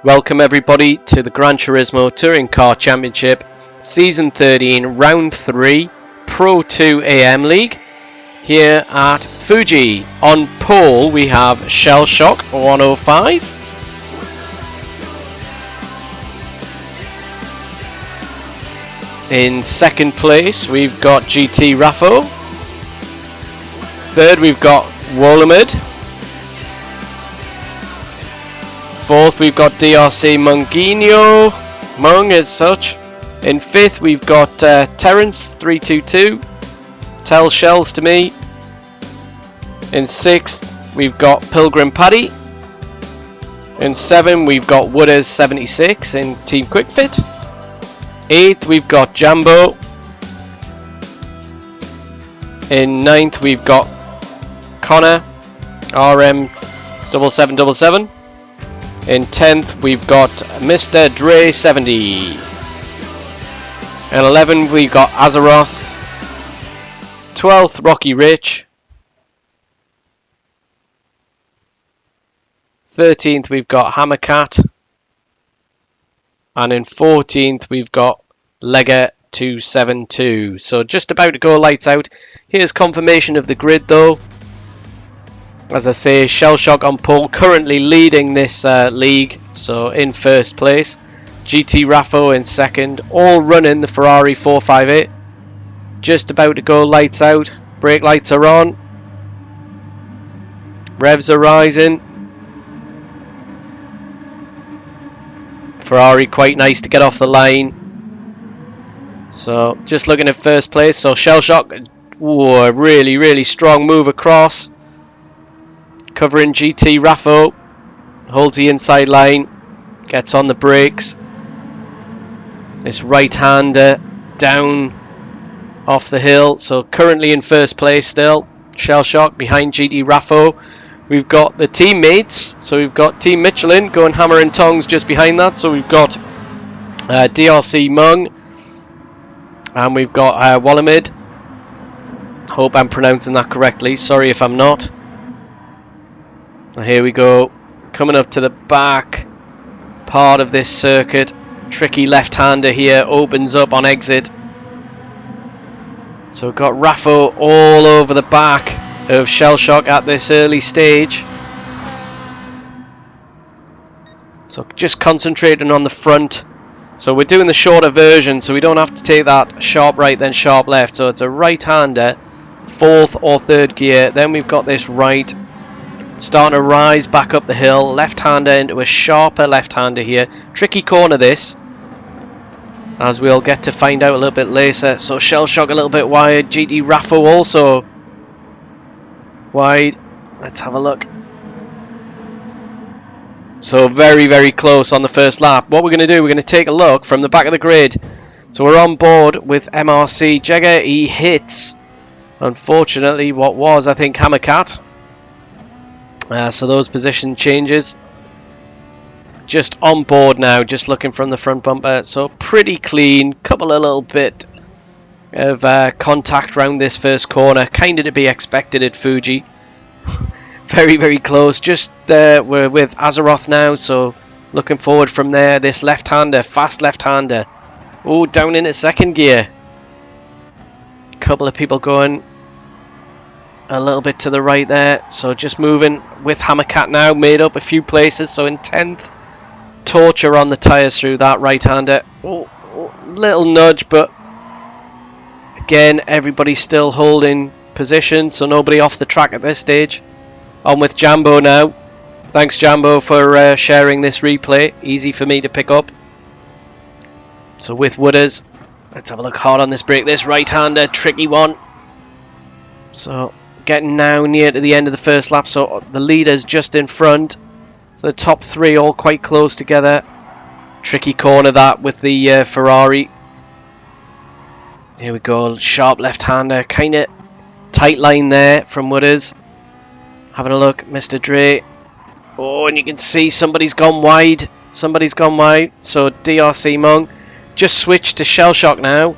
Welcome everybody to the Gran Turismo Touring Car Championship Season 13 Round 3 Pro 2 AM League here at Fuji. On pole we have Shell Shock 105. In second place we've got GT Raffo. Third we've got Wolamid. Fourth we've got DRC Mung as such. In fifth we've got Terrence 322. Tell Shells to me. In sixth we've got Pilgrim Paddy. In seventh we've got Wooders 76 in Team Quickfit. Eighth we've got Jambo. In ninth we've got Connor RM 7777. In 10th we've got Mr. Dre 70. In 11th we've got Azeroth. 12th Rocky Rich. 13th we've got Hammercat. And in 14th we've got Lega 272. So just about to go lights out. Here's confirmation of the grid though. As I say, Shell Shock on pole, currently leading this league, so in first place. GT Raffo in second, all running the Ferrari 458. Just about to go lights out, brake lights are on. Revs are rising. Ferrari quite nice to get off the line. So just looking at first place, so Shell Shock, ooh, a really strong move across. Covering GT Raffo, holds the inside line, gets on the brakes. This right-hander down off the hill, so currently in first place still. Shell Shock behind GT Raffo. We've got the teammates, so we've got Team Michelin going hammer and tongs just behind that. So we've got DRC Mung, and we've got Wolamid. Hope I'm pronouncing that correctly, sorry if I'm not. Here we go, coming up to the back part of this circuit. Tricky left-hander here, opens up on exit. So we've got Raffo all over the back of Shell Shock at this early stage. So just concentrating on the front. So we're doing the shorter version, so we don't have to take that sharp right then sharp left. So it's a right-hander, fourth or third gear. Then we've got this right. Starting to rise back up the hill, left-hander into a sharper left-hander here. Tricky corner this, as we'll get to find out a little bit later. So Shell Shock a little bit wide, GT Raffo also wide. Let's have a look. So very close on the first lap. What we're going to do, we're going to take a look from the back of the grid. So we're on board with MRC. Jagger, he hits, unfortunately, what was, I think, Hammercat. So those position changes. Just on board now, just looking from the front bumper. So pretty clean. Couple of little bit of contact around this first corner. Kind of to be expected at Fuji. very close. Just we're with Azeroth now. So looking forward from there. This left-hander, fast left-hander. Oh, down into second gear. Couple of people going a little bit to the right there, so just moving with Hammercat now, made up a few places. So in 10th, torture on the tyres through that right-hander. Oh, little nudge, but again, everybody's still holding position, so nobody off the track at this stage. On with Jambo now. Thanks, Jambo, for sharing this replay. Easy for me to pick up. So with Wooders, let's have a look hard on this brake. This right-hander, tricky one. So getting now near to the end of the first lap, so the leader's just in front. So the top three all quite close together. Tricky corner that with the Ferrari. Here we go, sharp left-hander, kind of tight line there from Wooders. Having a look, Mr. Dre. Oh, and you can see somebody's gone wide. Somebody's gone wide. So DRC Mung just switched to Shell Shock now.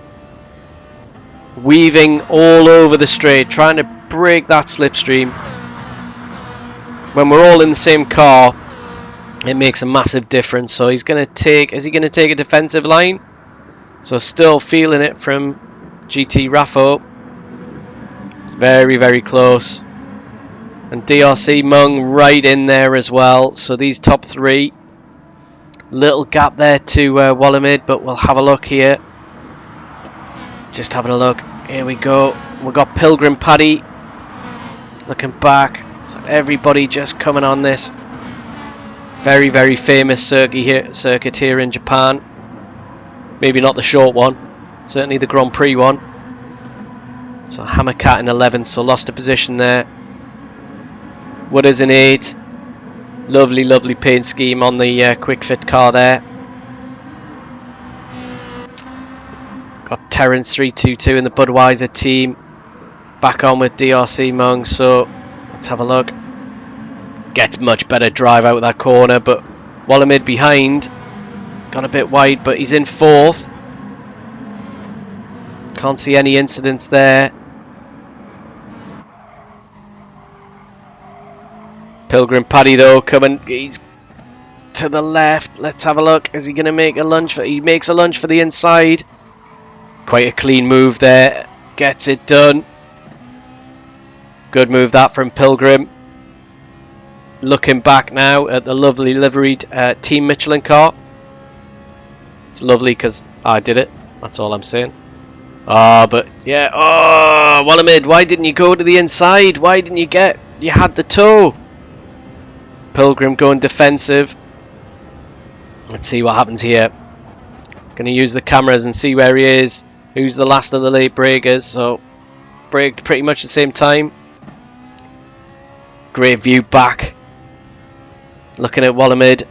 Weaving all over the straight, trying to break that slipstream. When we're all in the same car, it makes a massive difference. So he's going to take, is he going to take a defensive line? So still feeling it from GT Raffo. It's very, very close. And DRC Mung right in there as well. So these top three. Little gap there to Wallamid, but we'll have a look here. Just having a look. Here we go. We've got Pilgrim Paddy looking back. So everybody just coming on this very, very famous circuit here in Japan. Maybe not the short one, certainly the Grand Prix one. So Hammercat in 11th, so lost a position there. Wooders in 8th. Lovely, lovely paint scheme on the quick fit car there. Got Terrence 322 in the Budweiser team. Back on with DRC Mung, so let's have a look. Gets much better drive out of that corner, but Wallamid behind. Got a bit wide, but he's in 4th. Can't see any incidents there. Pilgrim Paddy though coming, he's to the left. Let's have a look. Is he going to make a lunge? He makes a lunge for the inside. Quite a clean move there. Gets it done. Good move that from Pilgrim. Looking back now at the lovely liveried Team Michelin car. It's lovely because I did it. That's all I'm saying. But yeah. Oh, Wallamid, why didn't you go to the inside? Why didn't you get? You had the toe. Pilgrim going defensive. Let's see what happens here. Going to use the cameras and see where he is. Who's the last of the late breakers? So braked pretty much the same time. Great view back. Looking at Wallamid.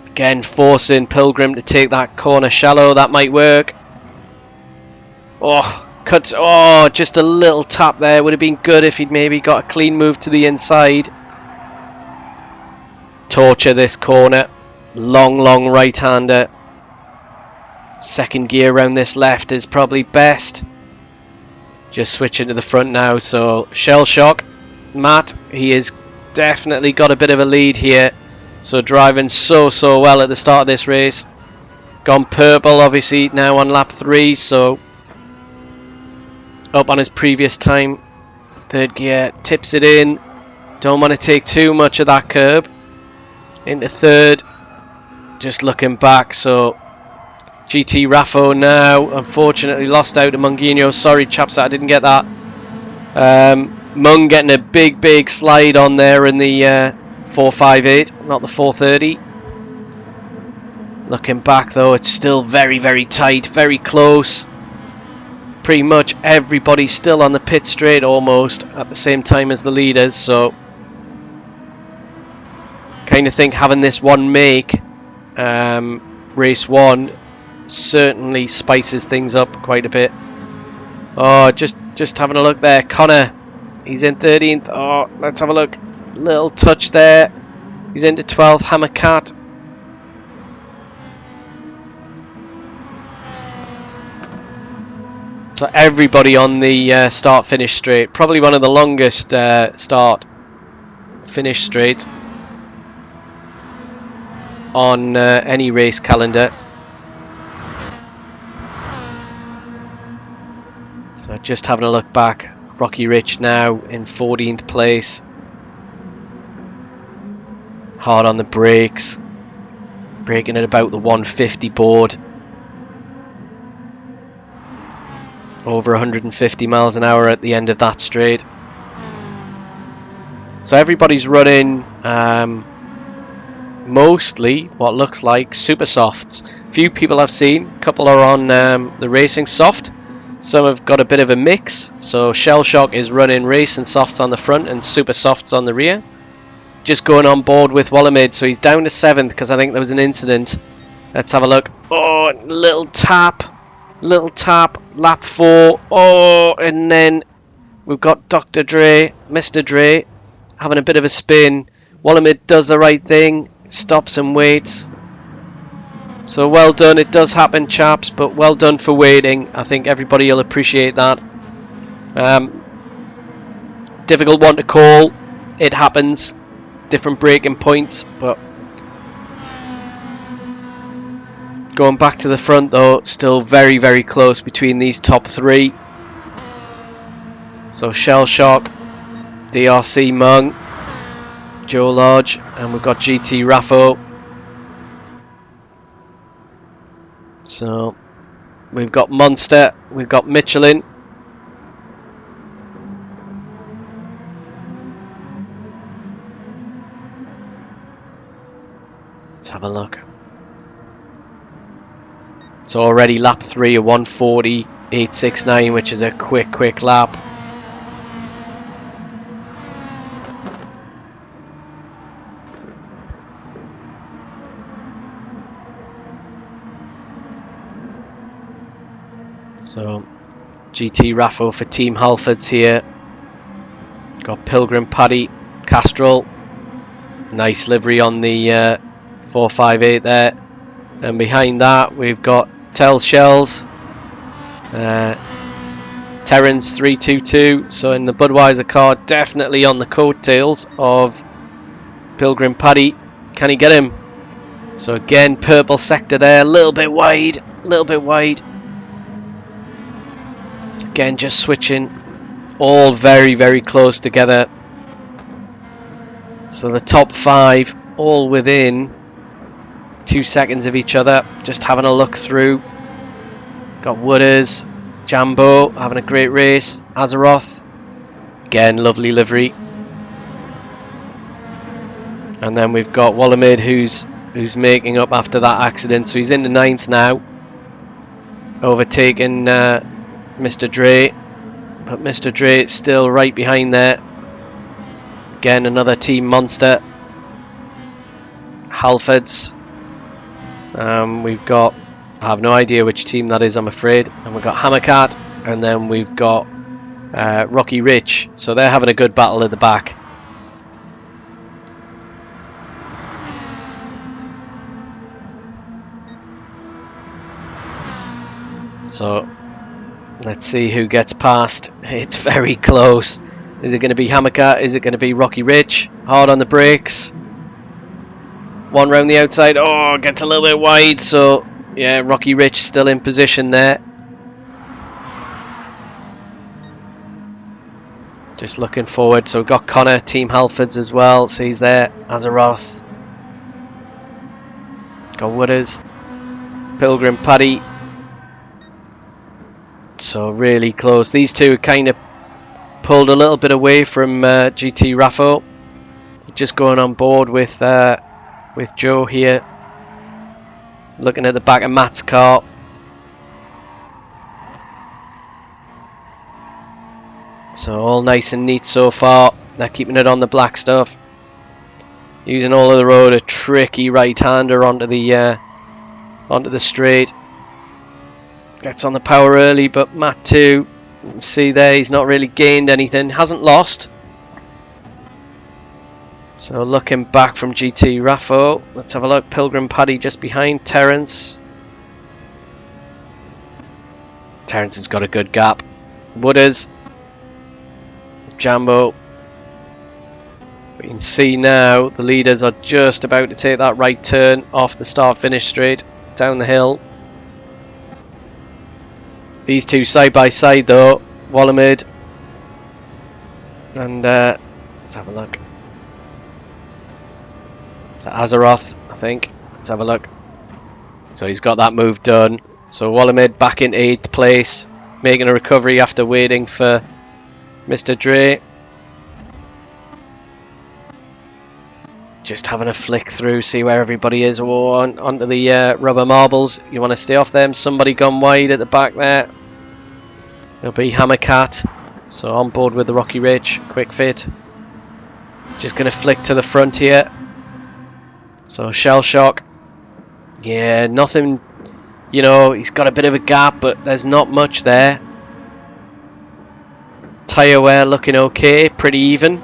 Again forcing Pilgrim to take that corner shallow. That might work. Oh, cuts. Oh, just a little tap there. Would have been good if he'd maybe got a clean move to the inside. Torture this corner. Long, long right-hander. Second gear around this left is probably best. Just switching to the front now. So Shell Shock. Matt, he has definitely got a bit of a lead here. So driving so well at the start of this race. Gone purple obviously now on lap 3. So up on his previous time. Third gear, tips it in. Don't want to take too much of that curb. Into third. Just looking back. So GT Raffo now unfortunately lost out to Munguinho. Sorry chaps that I didn't get that. Mung getting a big slide on there in the 458, not the 430. Looking back though, it's still very tight, very close. Pretty much everybody still on the pit straight almost at the same time as the leaders, so kind of think having this one make race 1 certainly spices things up quite a bit. Oh, just having a look there. Connor, he's in 13th. Oh, let's have a look. Little touch there. He's into 12th. Hammercat. So everybody on the start-finish straight. Probably one of the longest start-finish straights on any race calendar. So just having a look back. Rocky Rich now in 14th place. Hard on the brakes. Braking at about the 150 board. Over 150 miles an hour at the end of that straight. So everybody's running mostly what looks like super softs. Few people I've seen. A couple are on the racing soft. Some have got a bit of a mix. So Shell Shock is running racing softs on the front and super softs on the rear. Just going on board with Wallamid, so he's down to 7th because I think there was an incident. Let's have a look. Oh, little tap, lap 4. Oh, and then we've got Dr. Dre, Mr. Dre, having a bit of a spin. Wallamid does the right thing, stops and waits. So well done, it does happen chaps, but well done for waiting. I think everybody will appreciate that. Difficult one to call, it happens. different braking points, but going back to the front though, still very, very close between these top three. So Shell Shock, DRC Mung, Joe Lodge, and we've got GT Raffo. So we've got Monster, we've got Michelin. Let's have a look. So already lap 3 of 1:40.869, which is a quick lap. So GT Raffo for Team Halfords here. Got Pilgrim Paddy, Castrol. Nice livery on the 458 there. And behind that we've got Tell Shells, Terrence 322. So in the Budweiser car, definitely on the coattails of Pilgrim Paddy. Can he get him? So again, purple sector there, a little bit wide. Again, just switching, all very, very close together. So the top 5 all within 2 seconds of each other. Just having a look through. Got Wooders, Jambo having a great race. Azeroth, again, lovely livery. And then we've got Wallamid, who's making up after that accident. So he's in the 9th now, overtaking Mr. Dre, but Mr. Dre is still right behind there. Again, another team monster. Halfords. We've got, I have no idea which team that is, I'm afraid. And we've got Hammercat, and then we've got Rocky Rich. So they're having a good battle at the back. So let's see who gets past. It's very close. Is it going to be Hammercat? Is it going to be Rocky Rich? Hard on the brakes. One round the outside. Oh, gets a little bit wide. So yeah, Rocky Rich still in position there. Just looking forward. So we've got Connor, Team Halfords as well. So he's there. Azeroth. Got Wooders. Pilgrim Paddy. So really close. These two kind of pulled a little bit away from GT Raffo. Just going on board with Joe here. Looking at the back of Matt's car. So all nice and neat so far. They're keeping it on the black stuff. Using all of the road, a tricky right-hander onto the straight. Gets on the power early, but Matt too. You can see there he's not really gained anything. Hasn't lost. So looking back from GT Raffo, let's have a look. Pilgrim Paddy just behind Terrence. Terrence has got a good gap. Wooders. Jambo. We can see now the leaders are just about to take that right turn off the start-finish straight down the hill. These two side by side though, Wallamid and let's have a look. It's Azeroth, I think. Let's have a look. So he's got that move done. So Wallamid back in 8th place, making a recovery after waiting for Mr. Dre. Just having a flick through, see where everybody is. Oh, onto the rubber marbles. You want to stay off them. Somebody gone wide at the back there. It'll be Hammercat. So on board with the Rocky Rich. Quick fit. Just going to flick to the front here. So Shell Shock. Yeah, nothing. You know, he's got a bit of a gap, but there's not much there. Tyre wear looking okay. Pretty even.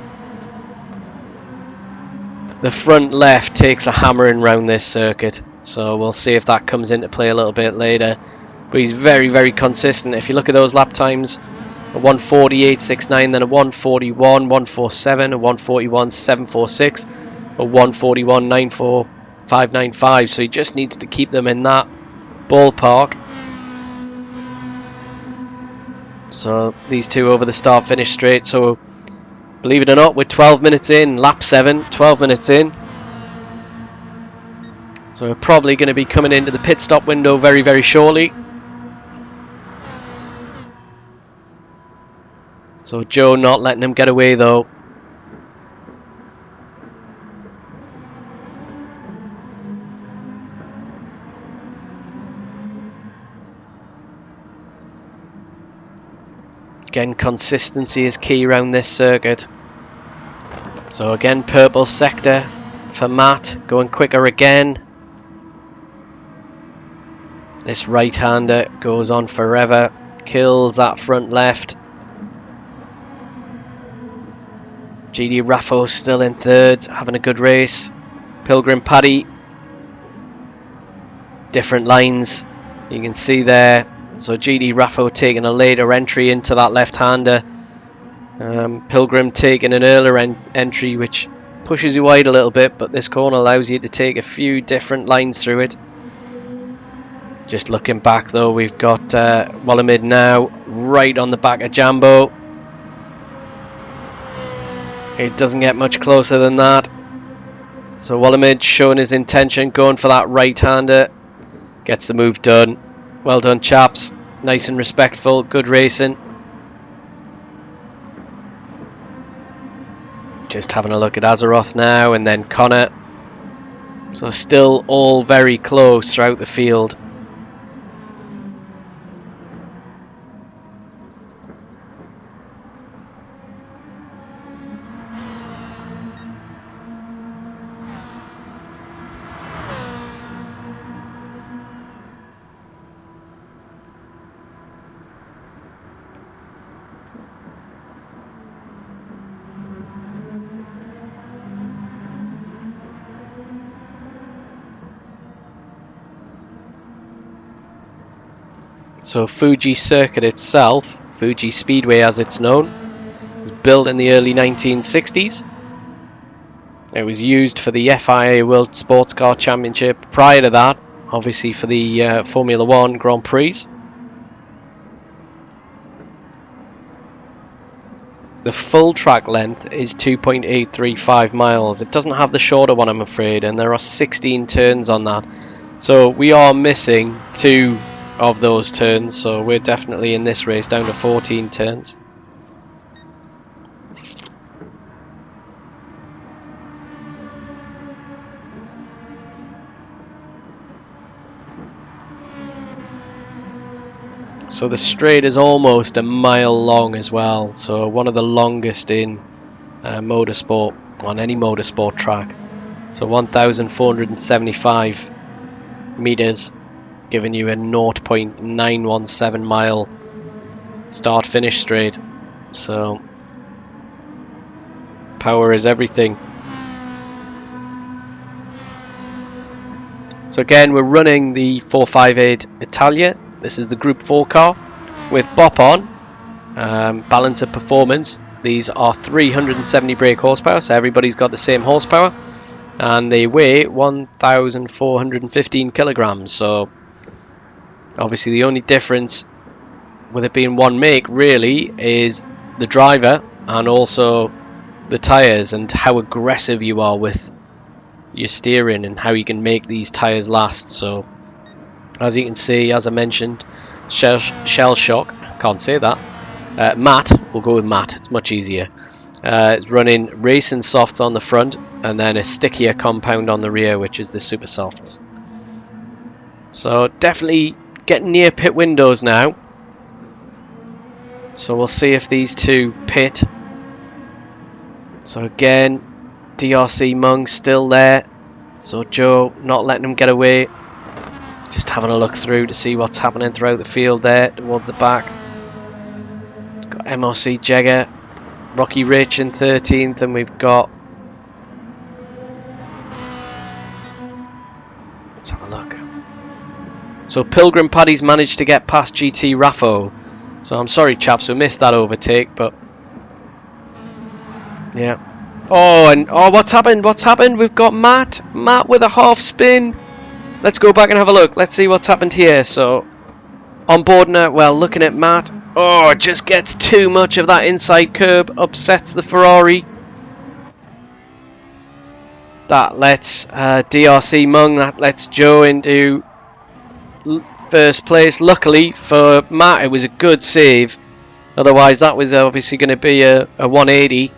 The front left takes a hammering round this circuit, so we'll see if that comes into play a little bit later. But he's very, very consistent. If you look at those lap times, a 1:48.69, then a 1:41, 1:47, a 1:41, 7:46, a 1:41.94.595. So he just needs to keep them in that ballpark. So these two over the start finish straight. So believe it or not, we're 12 minutes in, lap 7, 12 minutes in. So we're probably going to be coming into the pit stop window very, very shortly. So Joe not letting him get away though. Again, consistency is key around this circuit. So again, purple sector for Matt, going quicker again. This right-hander goes on forever, kills that front left. GD Raffo still in third, having a good race. Pilgrim Paddy, different lines, you can see there. So GD Raffo taking a later entry into that left-hander. Pilgrim taking an earlier entry, which pushes you wide a little bit, but this corner allows you to take a few different lines through it. Just looking back though, we've got Wallamid now right on the back of Jambo. It doesn't get much closer than that. So Wallamid showing his intention, going for that right-hander. Gets the move done. Well done, chaps. Nice and respectful. Good racing. Just having a look at Azeroth now, and then Connor. So still all very close throughout the field. So Fuji circuit itself, Fuji Speedway as it's known, was built in the early 1960s. It was used for the FIA World Sports Car Championship. Prior to that, obviously for the Formula One Grand Prix. The full track length is 2.835 miles. It doesn't have the shorter one, I'm afraid, and there are 16 turns on that. So we are missing 2 of those turns, so we're definitely in this race down to 14 turns. So the straight is almost a mile long as well, so one of the longest in motorsport, on any motorsport track. So 1,475 meters, giving you a 0.917 mile start finish straight. So power is everything. So again, we're running the 458 Italia. This is the Group 4 car with Bop on, balance of performance. These are 370 brake horsepower, so everybody's got the same horsepower, and they weigh 1,415 kilograms. So obviously the only difference with it being one make really is the driver and also the tyres and how aggressive you are with your steering and how you can make these tyres last. So as you can see, as I mentioned, Shell Shock, can't say that, Matt, we'll go with Matt, it's much easier. It's running racing softs on the front and then a stickier compound on the rear, which is the super softs. So definitely getting near pit windows now. So we'll see if these two pit. So again, DRC Mung still there. So Joe not letting him get away. Just having a look through to see what's happening throughout the field there towards the back. Got MRC Jagger, Rocky Rich in 13th, and we've got, let's have a look. So Pilgrim Paddy's managed to get past GT Raffo. So I'm sorry chaps, we missed that overtake, but yeah, Oh, and oh, what's happened? What's happened? We've got Matt. Matt with a half spin. Let's go back and have a look. Let's see what's happened here. So, on board now. Well, looking at Matt. Oh, it just gets too much of that inside curb. Upsets the Ferrari. That lets DRC Mung. That lets Joe into first place. Luckily for Matt, it was a good save. Otherwise, that was obviously going to be a 180.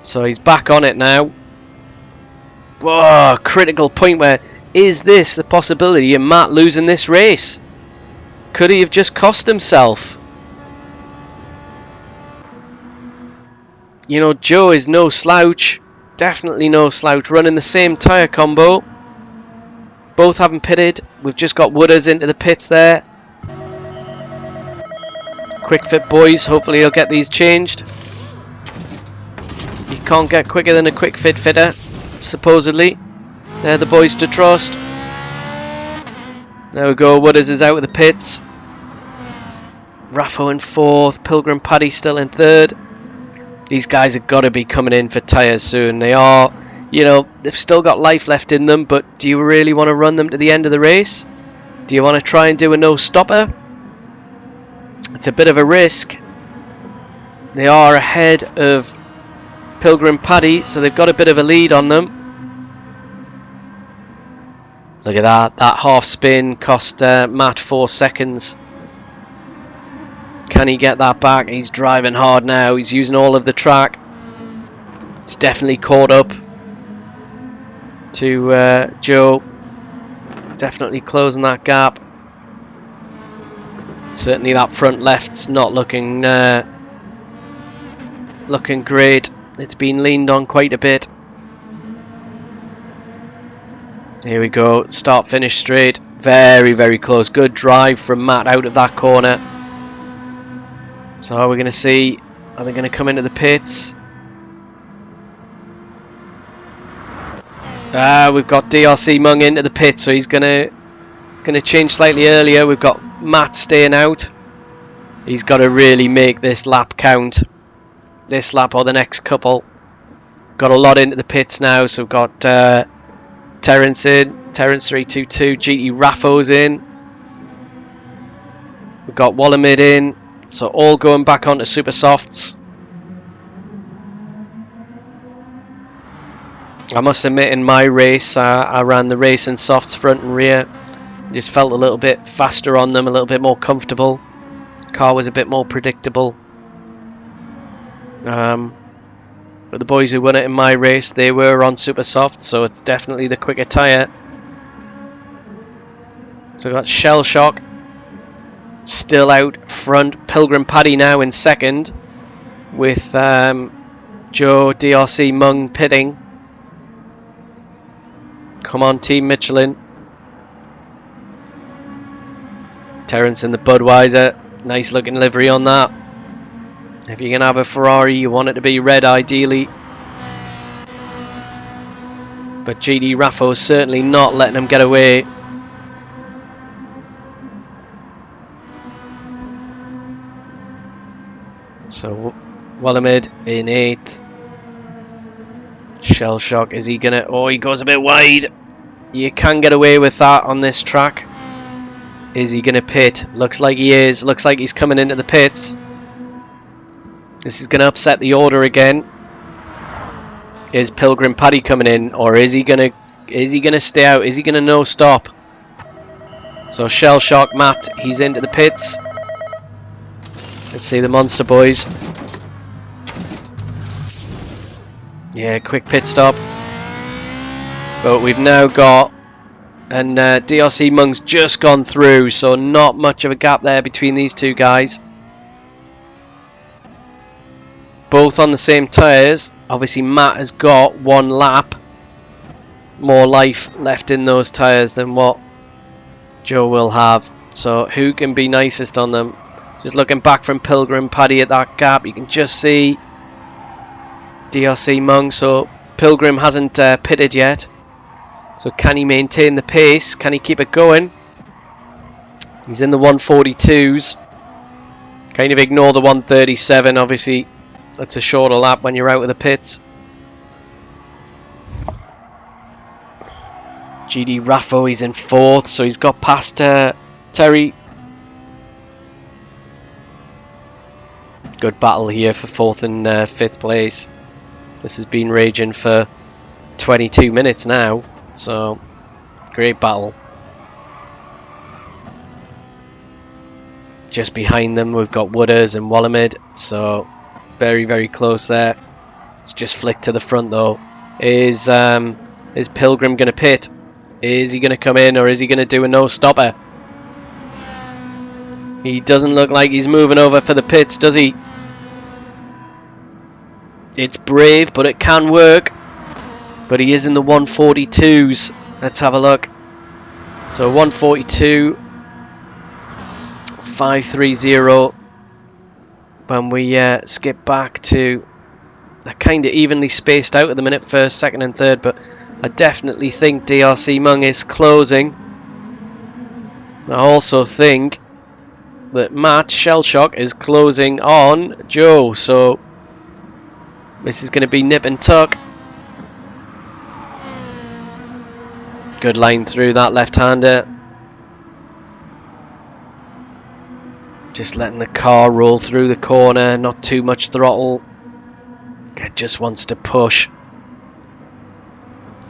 So he's back on it now. Whoa, critical point where, is this the possibility of Matt losing this race? Could he have just cost himself? You know, Joe is no slouch. Definitely no slouch. Running the same tyre combo. Both haven't pitted. We've just got Wooders into the pits there. Quick fit boys. Hopefully he'll get these changed. You can't get quicker than a quick fit fitter, supposedly. They're the boys to trust. There we go. Wooders is out of the pits. Raffo in fourth. Pilgrim Paddy still in third. These guys have got to be coming in for tyres soon. They are, you know, they've still got life left in them, but do you really want to run them to the end of the race? Do you want to try and do a no-stopper? It's a bit of a risk. They are ahead of Pilgrim Paddy, so they've got a bit of a lead on them. Look at that. That half spin cost Matt 4 seconds. Can he get that back? He's driving hard now. He's using all of the track. He's definitely caught up to Joe. Definitely closing that gap. Certainly that front left's not looking looking great. It's been leaned on quite a bit. Here we go. Start finish straight. Very, very close. Good drive from Matt out of that corner. So are we going to see? Are they going to come into the pits? We've got DRC Mung into the pit, so he's going to change slightly earlier. We've got Matt staying out. He's got to really make this lap count. This lap or the next couple. Got a lot into the pits now, so we've got Terence in. Terence 322. GT Raffo's in. We've got Wallamid in. So all going back onto super softs. I must admit, in my race, I ran the race in softs front and rear. Just felt a little bit faster on them, a little bit more comfortable. Car was a bit more predictable. But the boys who won it in my race, they were on super soft, so it's definitely the quicker tyre. So we've got Shell Shock still out front. Pilgrim Paddy now in second, with Joe DRC Mung pitting. Come on, Team Michelin. Terence in the Budweiser. Nice looking livery on that. If you're going to have a Ferrari, you want it to be red ideally. But GT Raffo's certainly not letting them get away. So Wallamid in 8th. Shell Shock, is he gonna... Oh, he goes a bit wide. You can get away with that on this track. Is he gonna pit? Looks like he is. Looks like he's coming into the pits. This is gonna upset the order again. Is Pilgrim Paddy coming in, or is he gonna stay out? Is he gonna no stop? So Shell Shock Matt, he's into the pits. Let's see the Monster Boys. Yeah, quick pit stop. But we've now got, and DRC Mung's just gone through, so not much of a gap there between these two guys. Both on the same tyres. Obviously Matt has got one lap more life left in those tyres than what Joe will have. So who can be nicest on them? Just looking back from Pilgrim Paddy at that gap, you can just see DRC Mung. So Pilgrim hasn't pitted yet. So can he maintain the pace? Can he keep it going? He's in the 142s. Kind of ignore the 137. Obviously, that's a shorter lap when you're out of the pits. GD Raffo, he's in 4th, so he's got past Terry. Good battle here for 4th and 5th place. This has been raging for 22 minutes now, so great battle. Just behind them we've got Wooders and Wallamid, so very, very close there. It's just flicked to the front though. Is Pilgrim going to pit? Is he going to come in, or is he going to do a no-stopper? He doesn't look like he's moving over for the pits, does he? It's brave, but it can work. But he is in the 142s. Let's have a look. So 142, 530. When we skip back to, they're kind of evenly spaced out at the minute, 1st, 2nd and 3rd, but I definitely think DRC Mung is closing. I also think that Matt Shellshock is closing on Joe, so this is going to be nip and tuck. Good line through that left-hander. Just letting the car roll through the corner, not too much throttle. It just wants to push.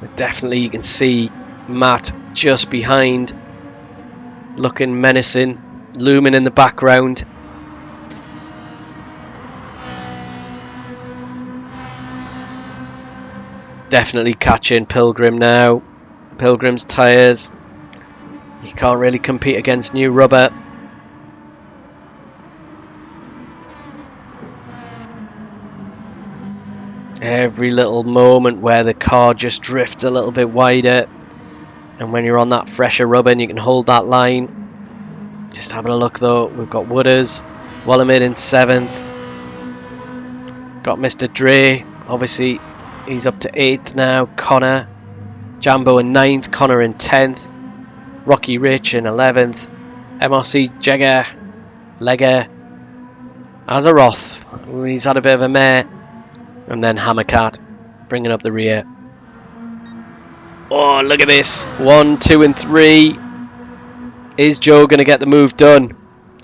But definitely you can see Matt just behind, looking menacing, looming in the background. Definitely catching Pilgrim now. Pilgrim's tyres. You can't really compete against new rubber. Every little moment where the car just drifts a little bit wider, and when you're on that fresher rubber and you can hold that line. Just having a look though, we've got Wooders, Wallamid in 7th, got Mr. Dre, obviously he's up to 8th now, Connor, Jambo in 9th, Connor in 10th, Rocky Rich in 11th, MRC Jagger, Legger, Azeroth, he's had a bit of a mare. And then Hammercat bringing up the rear. Oh, look at this. 1, 2 and 3. Is Joe going to get the move done?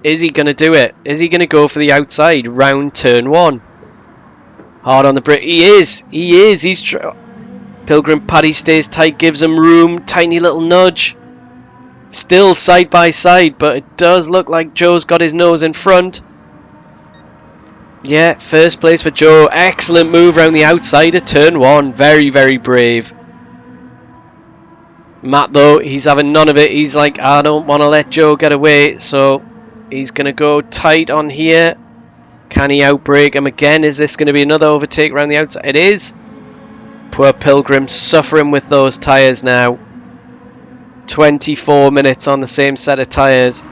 Is he going to do it? Is he going to go for the outside round turn 1? Hard on the brake. He is. He is. Pilgrim Paddy stays tight, gives him room. Tiny little nudge. Still side by side, but it does look like Joe's got his nose in front. Yeah, 1st place for Joe. Excellent move around the outside of turn 1. Very, very brave. Matt, though, he's having none of it. He's like, I don't want to let Joe get away. So he's going to go tight on here. Can he outbrake him again? Is this going to be another overtake around the outside? It is. Poor Pilgrim suffering with those tyres now. 24 minutes on the same set of tyres.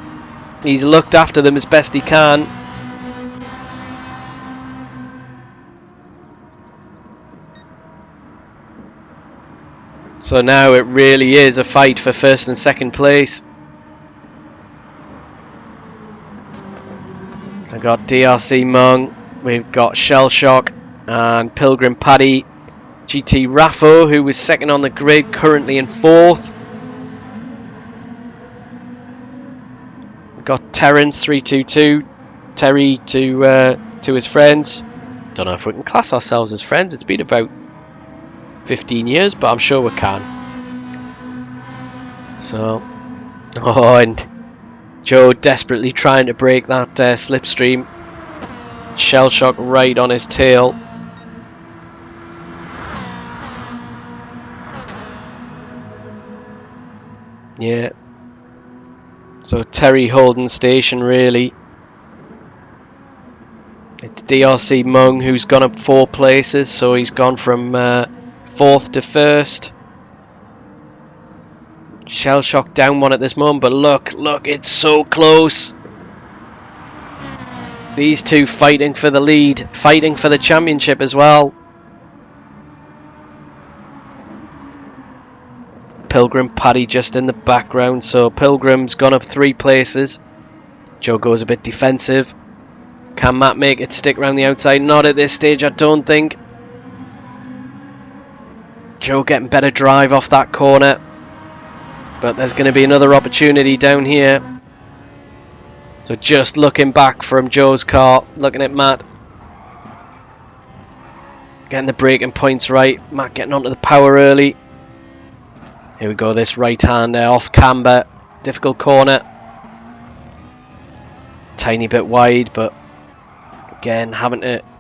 He's looked after them as best he can. So now it really is a fight for 1st and 2nd place. So we've got DRC Mung, we've got Shellshock and Pilgrim Paddy. GT Raffo, who was 2nd on the grid, currently in 4th. We've got Terrence 322, Terry to his friends. Don't know if we can class ourselves as friends. It's been about 15 years, but I'm sure we can. So, and Joe desperately trying to break that slipstream. Shellshock right on his tail. Yeah. So Terry holding station really. It's DRC Mung who's gone up 4 places, so he's gone from 4th to 1st. Shellshock down 1 at this moment, but look, it's so close. These two fighting for the lead, fighting for the championship as well. Pilgrim Paddy just in the background, so Pilgrim's gone up 3 places. Joe goes a bit defensive. Can Matt make it stick around the outside? Not at this stage, I don't think. Joe getting better drive off that corner. But there's going to be another opportunity down here. So just looking back from Joe's car, looking at Matt. Getting the braking points right. Matt getting onto the power early. Here we go, this right hander off camber. Difficult corner. Tiny bit wide, but again,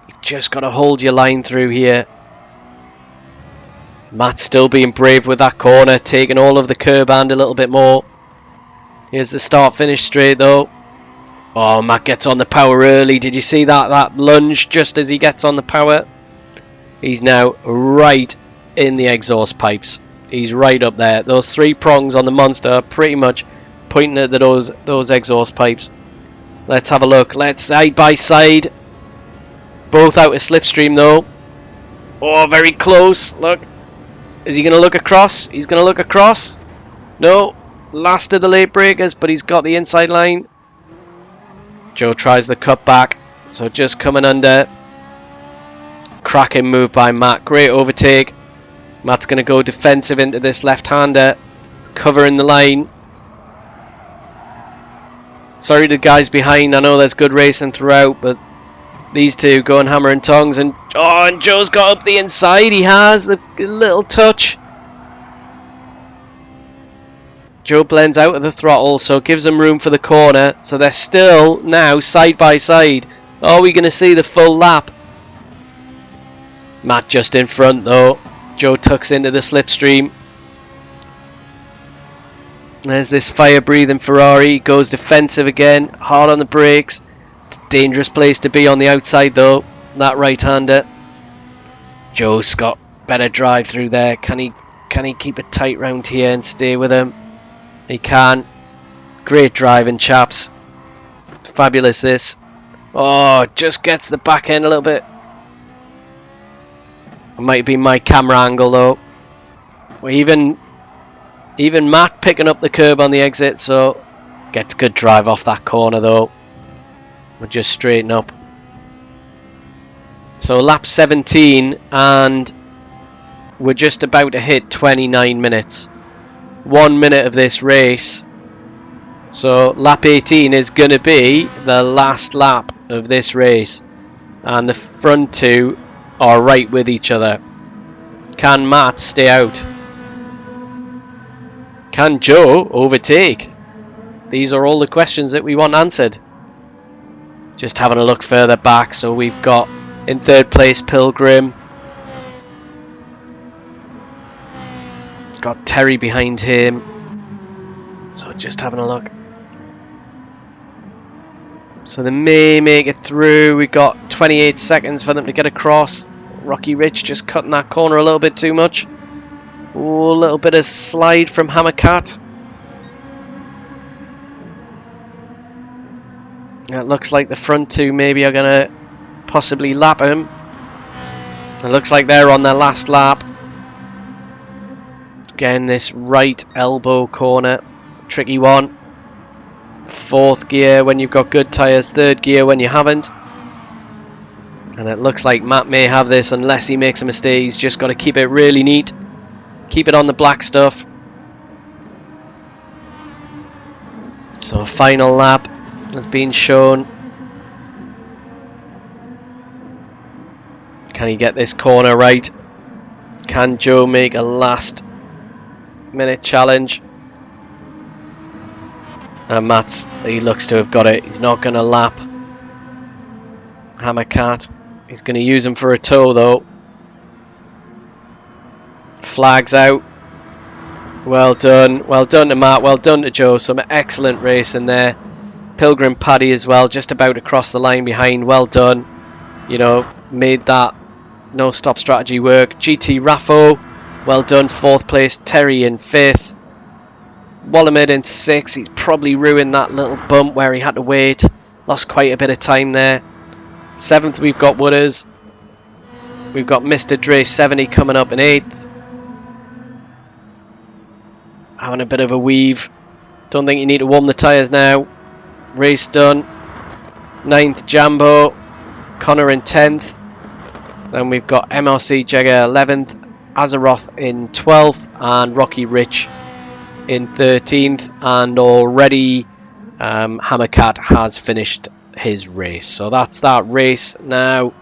you've just got to hold your line through here. Matt still being brave with that corner, taking all of the curb and a little bit more. Here's the start-finish straight though. Oh, Matt gets on the power early. Did you see that lunge just as he gets on the power? He's now right in the exhaust pipes. He's right up there. Those 3 prongs on the Monster are pretty much pointing at those exhaust pipes. Let's have a look. Let's side by side. Both out of slipstream though. Oh, very close. Look. Is he going to look across? He's going to look across. No. Last of the late breakers, but he's got the inside line. Joe tries the cut back. So just coming under. Cracking move by Matt. Great overtake. Matt's going to go defensive into this left-hander. Covering the line. Sorry to the guys behind. I know there's good racing throughout, but these two going hammer and tongs, and Joe's got up the inside. He has the little touch. Joe blends out of the throttle, so gives them room for the corner. So they're still now side by side. Are we going to see the full lap? Matt just in front though. Joe tucks into the slipstream. There's this fire-breathing Ferrari. Goes defensive again. Hard on the brakes. It's a dangerous place to be on the outside though, that right-hander. Joe's got better drive through there. Can he keep it tight round here and stay with him? He can. Great driving, chaps. Fabulous this. Oh, just gets the back end a little bit. It might be my camera angle though. Even Matt picking up the curb on the exit, so gets good drive off that corner though. We'll just straighten up. So lap 17 and we're just about to hit 29 minutes. 1 minute of this race. So lap 18 is going to be the last lap of this race. And the front two are right with each other. Can Matt stay out? Can Joe overtake? These are all the questions that we want answered. Just having a look further back, so we've got in 3rd place Pilgrim. Got Terry behind him. So just having a look. So they may make it through. We've got 28 seconds for them to get across. Rocky Rich just cutting that corner a little bit too much. Ooh, a little bit of slide from Hammercat. It looks like the front two maybe are going to possibly lap him. It looks like they're on their last lap. Again, this right elbow corner. Tricky one. 4th gear when you've got good tyres. 3rd gear when you haven't. And it looks like Matt may have this unless he makes a mistake. He's just got to keep it really neat. Keep it on the black stuff. So final lap has been shown. Can he get this corner right? Can Joe make a last minute challenge? And Matt, he looks to have got it. He's not going to lap Hammercat. He's going to use him for a tow though. Flags out. Well done. Well done to Matt. Well done to Joe. Some excellent racing there. Pilgrim Paddy as well. Just about to cross the line behind. Well done. You know, made that no stop strategy work. GT Raffo. Well done. 4th place. Terry in 5th. Wallamid in 6th. He's probably ruined that little bump where he had to wait. Lost quite a bit of time there. 7th we've got Wooders. We've got Mr. Dre 70 coming up in 8th. Having a bit of a weave. Don't think you need to warm the tyres now. Race done. 9th Jambo. Connor in 10th. Then we've got MRC Jagger 11th. Azeroth in 12th, and Rocky Rich in 13th, and already Hammercat has finished his race. So that's that race now,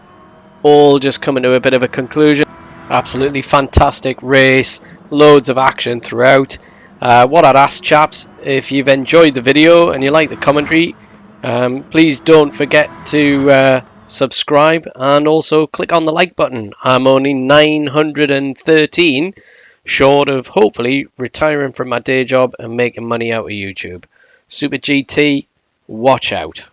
all just coming to a bit of a conclusion. Absolutely fantastic race, loads of action throughout. What I'd ask, chaps, if you've enjoyed the video and you like the commentary, please don't forget to subscribe and also click on the like button. I'm only 913 short of hopefully retiring from my day job and making money out of YouTube. Super GT, watch out.